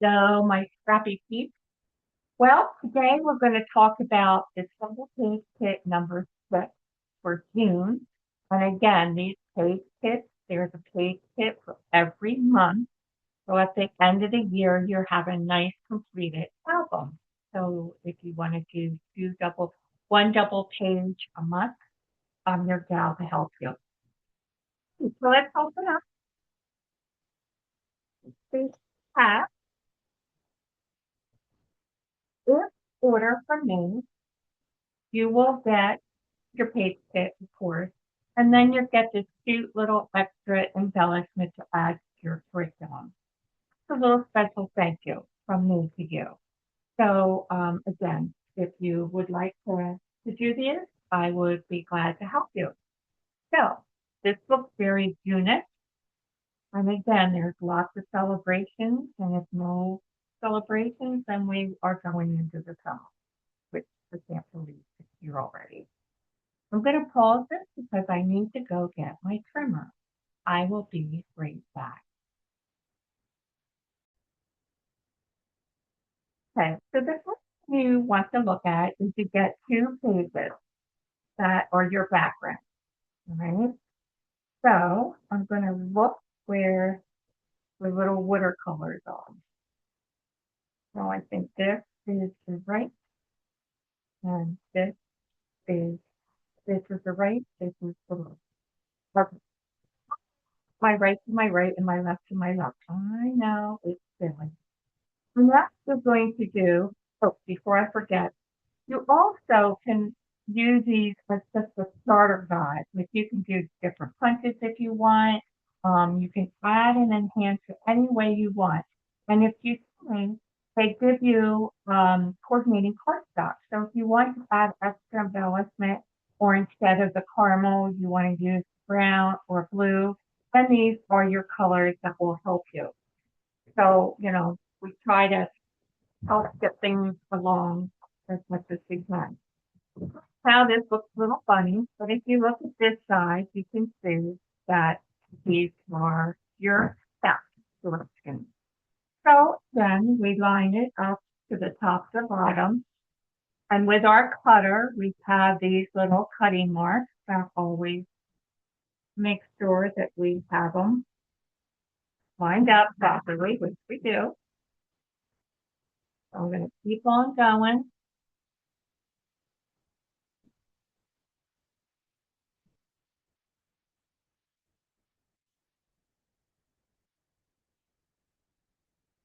So, my scrappy peeps. Well, today we're going to talk about the Simple Page Kit number 6 for June. And again, these page kits, there's a page kit for every month. So at the end of the year, you have a nice completed album. So if you want to do one double page a month, I'm your gal to help you. So let's open up this tab. If order from me, you will get your page kit, of course, and then you get this cute little extra embellishment to add to your curriculum. It's a little special thank you from me to you. So again, if you would like to do this, I would be glad to help you. So this looks very June-ish. And again, there's lots of celebrations, and if no celebrations, then we are going into the summer, which I can't believe it's here already. I'm going to pause this because I need to go get my trimmer. I will be right back. Okay, so the first thing you want to look at is to get two pages that are your background. All right. So I'm going to look where the little watercolors are. So I think this is the right, and is this is the right, this is the left. Okay. My right to my right and my left to my left. I know it's silly. And that's what we're going to do. Oh, before I forget, you also can use these as just a starter guide. Like you can do different punches if you want. You can add and enhance it any way you want. And if you see, they give you coordinating cardstock. So if you want to add extra embellishment, or instead of the caramel, you want to use brown or blue, then these are your colors that will help you. So, we try to help get things along as much as we can. Now this looks a little funny, but if you look at this side, you can see that these are your back directions. So then we line it up to the top to bottom. And with our cutter, we have these little cutting marks that always make sure that we have them lined up properly, which we do. So I'm going to keep on going.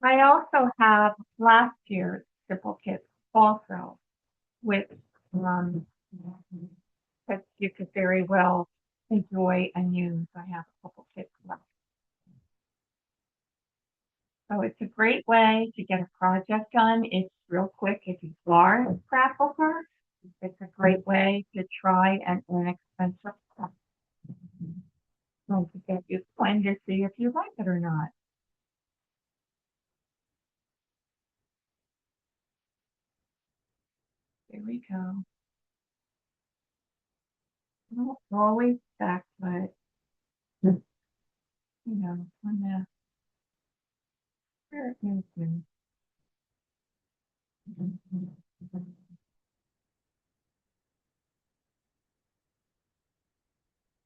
I also have last year's triple kits also, which um, that you could very well enjoy and use. I have a couple kits left. So it's a great way to get a project done. It's real quick if you are a scrapbooker. It's a great way to try an inexpensive stuff. To get you going to see if you like it or not. There we go. Not always back, but on the where is it?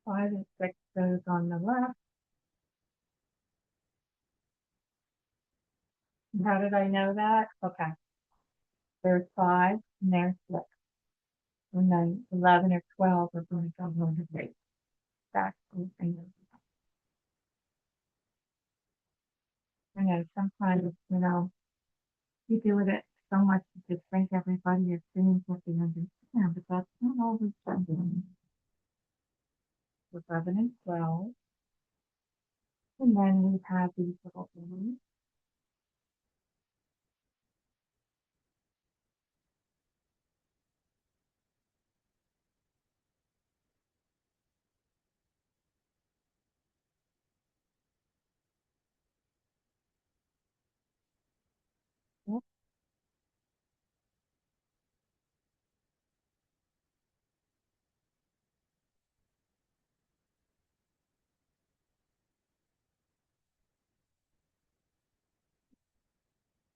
Five and six goes on the left. How did I know that? Okay. There's five and there's six. And then 11 or 12 are going to come on the right. That's the thing. I know sometimes, you do it so much to just think everybody is doing what they understand, but that's not always something. 11 and 12. And then we have these little things.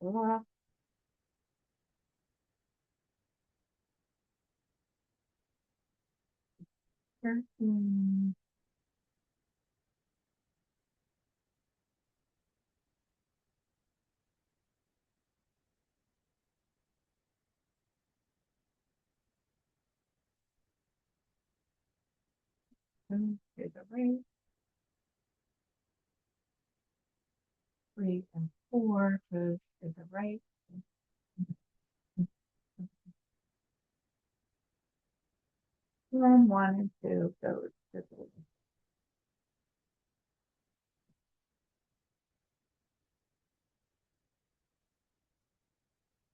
4, 13, 2 to the right, 3 and 4 goes to the right. And 1 and 2 goes to the left.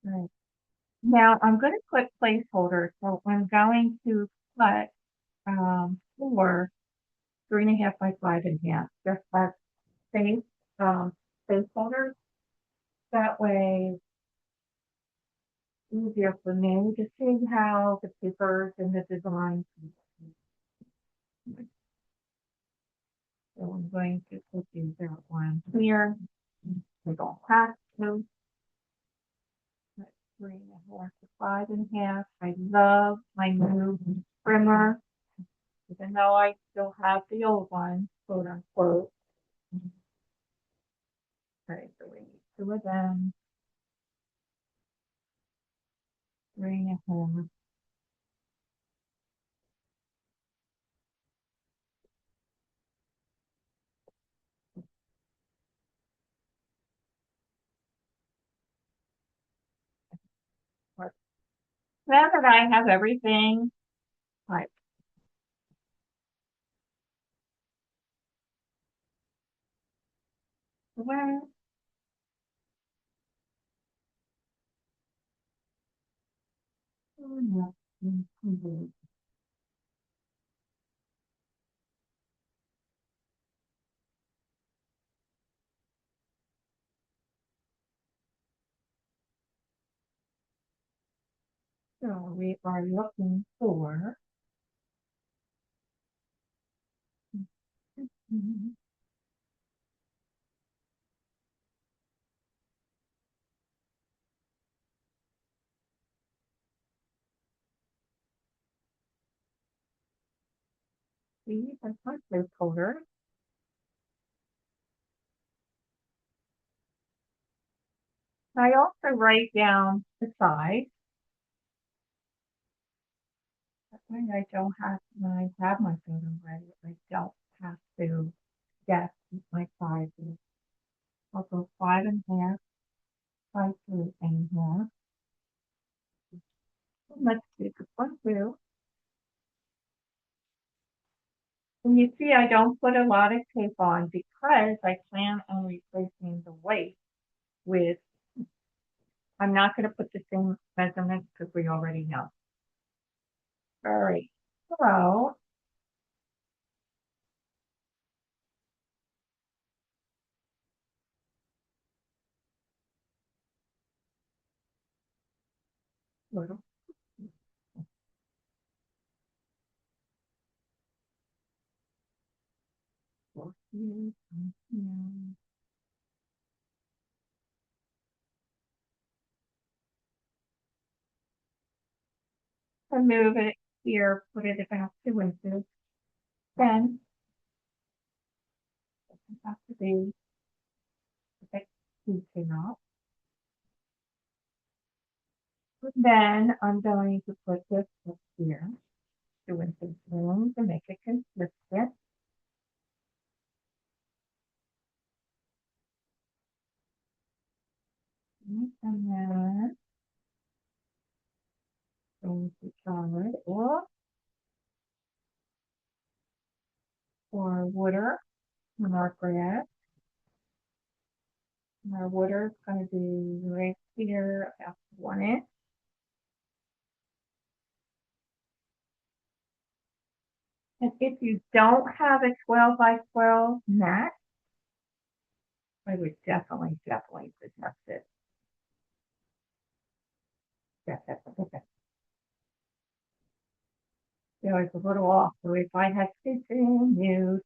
Right. Now I'm going to put placeholders. So I'm going to cut 4 3.5 by 5.5. Just as space placeholders. That way, easier for me to see how the papers and the design. So I'm going to put that one here. We don't have to. 3.5 to 5.5. I love my new trimmer, even though I still have the old one, quote unquote. Okay, so we need 2 of them. 3.5. Now that I have everything, like where so we are looking for see that's my placeholder. I also write down the size. That way I don't have, when I have my photo ready, I don't have to guess my sizes. I'll go 5.5 by 3.5. Let's do this one too. And you see, I don't put a lot of tape on because I plan on replacing the weight with, I'm not going to put the same measurements because we already know. All right, so little 14, so move it here, put it about 2 inches. Then it has to be a bit detail. Then I'm going to put this up here, 2 inches room to make it consistent. And then going to solid or water in our grass. And our water is going to be right here, about 1 inch. And if you don't have a 12 by 12 mat, I would definitely suggest it. Definitely. It was a little off. So if I had continued,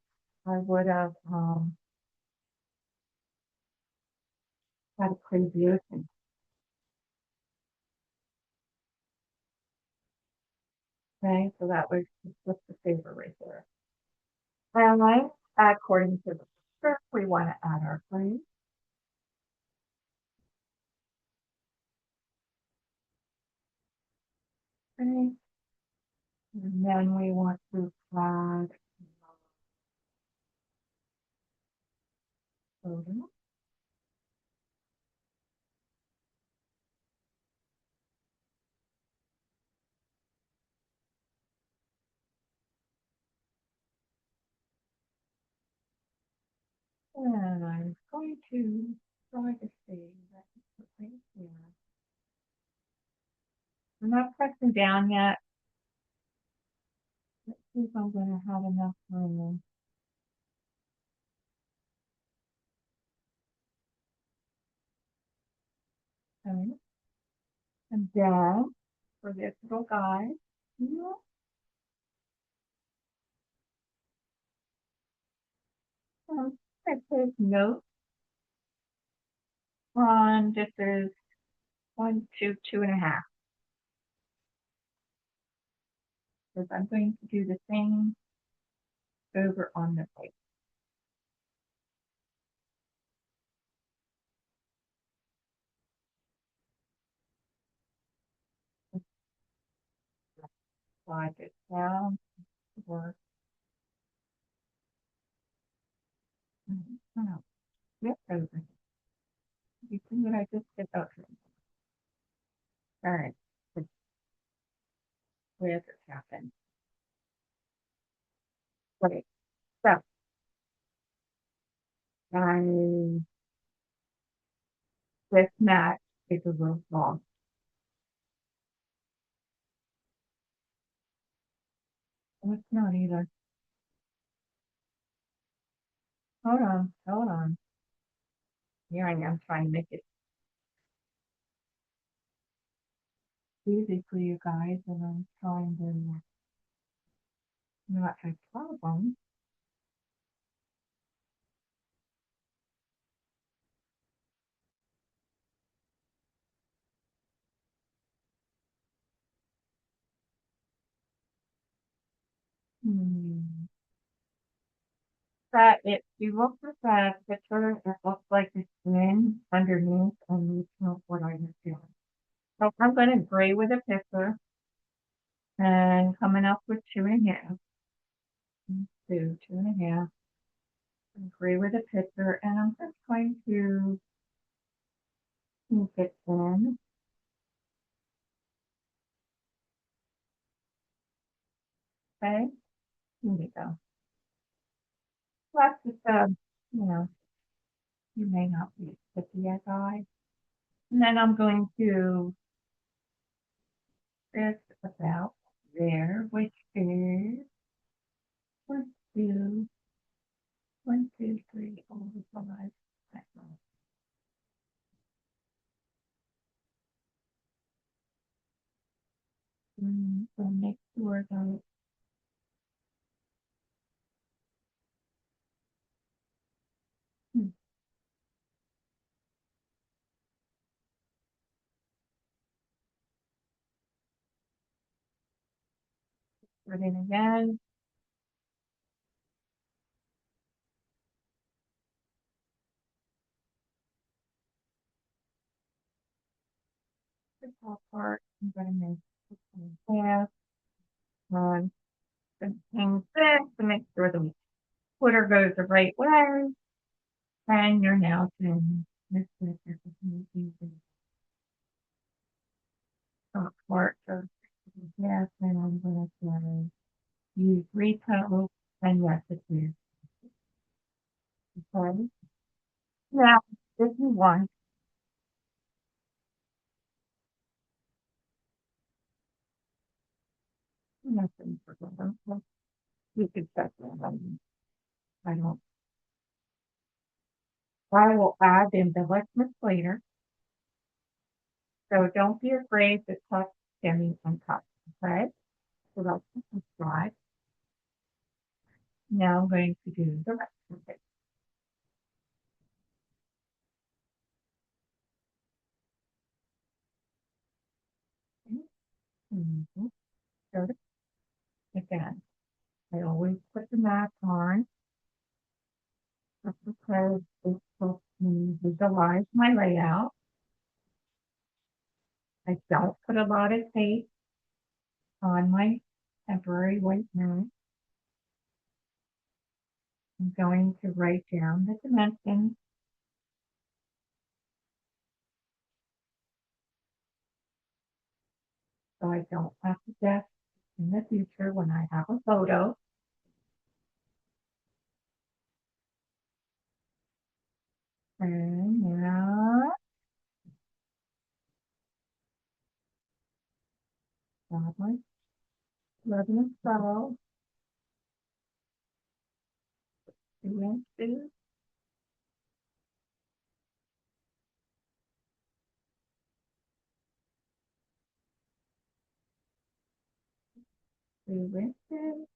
I would have Got a crazy ocean. Okay, so that was just the favor right there. And according to the script, we want to add our green. Okay. And then we want to add soda. And I'm going to try to see that right here. I'm not pressing down yet. Let's see if I'm going to have enough room. Okay. And then for this little guy, it says note on this is 1, 2, 2.5. Because I'm going to do the same over on the right. Slide it down or flip over. You see what I just did? Okay. All right. Where this happened. Okay. So I this match is a little long. It's not either. Hold on. Here I am trying to make it easy for you guys, and I'm trying to not have problems. That if you look at that picture, it looks like it's in underneath, and you know what I was doing. So I'm going to gray with a picture and coming up with 2.5. 2.5. Gray with a picture, and I'm just going to keep it in. Okay, here we go. That's just you know, you may not be as picky as I. And then I'm going to this about there, which is 1, 2, 1, 2, 3, 4, 5. So make sure that hmm, put in again. The top part, I'm going to make this half. On and this to make sure the footer goes the right way. And you're now doing this is the top part of yes, and I'm going to use repo and recipes. Okay. Now, if you want, nothing for them. You could set them. I don't. I will add the embellishments later. So don't be afraid to touch Jimmy and touch. Okay. So that's the slide. Now I'm going to do the rest of it. Mhm. So again, I always put the mat on just because it helps me visualize my layout. I don't put a lot of tape on my temporary white mat. I'm going to write down the dimensions so I don't have to guess in the future when I have a photo. And now, got my 11 and 12, 2 inches, 2 inches.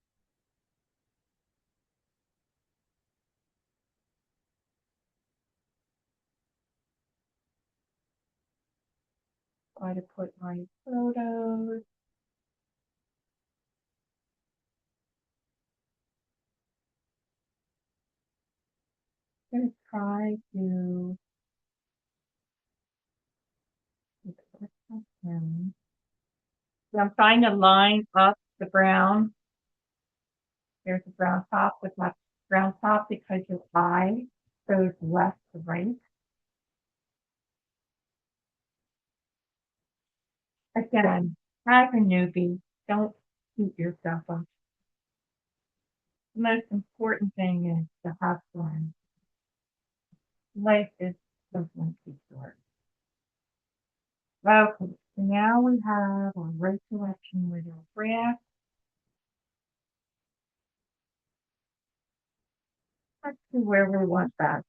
Try to put my photos. I'm going to try to so I'm trying to line up the brown. There's a brown top with my brown top because your eye goes left to right. Again, as a newbie, don't beat yourself up. The most important thing is to have fun. Life is simply too short. Okay, so now we have our right selection with our graph. Let's see where we want that.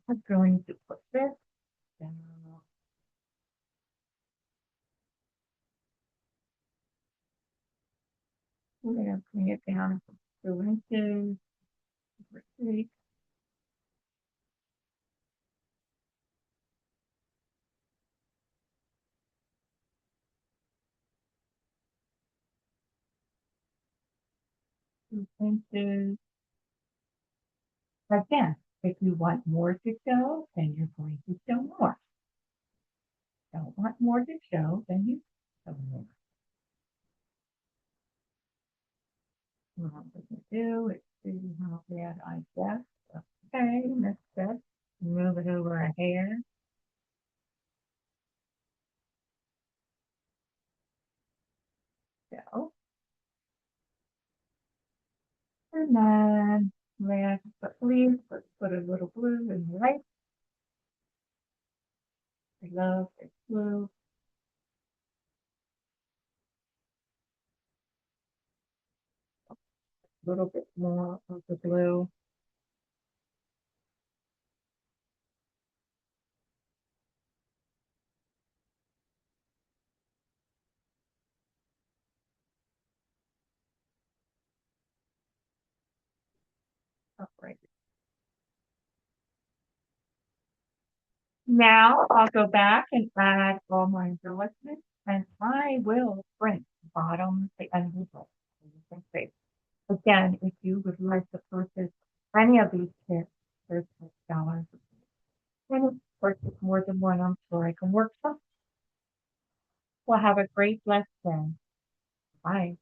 I'm going to put this down. We're going to bring it down to 2 inches. 3 inches. Again, if you want more to show, then you're going to show more. Don't want more to show, then you show more. What I'm going to do is see how bad I guess. Okay, that's good. Move it over a hair. So, and then last but least, let's put a little blue in the right. I love this blue. A little bit more of the blue. All right. Now I'll go back and add all my embellishments and I will print the bottom, the end result. Again, if you would like to purchase any of these kits, there's $6. And of course, purchase more than one, I'm sure I can work some. Well, have a great, blessed day. Bye.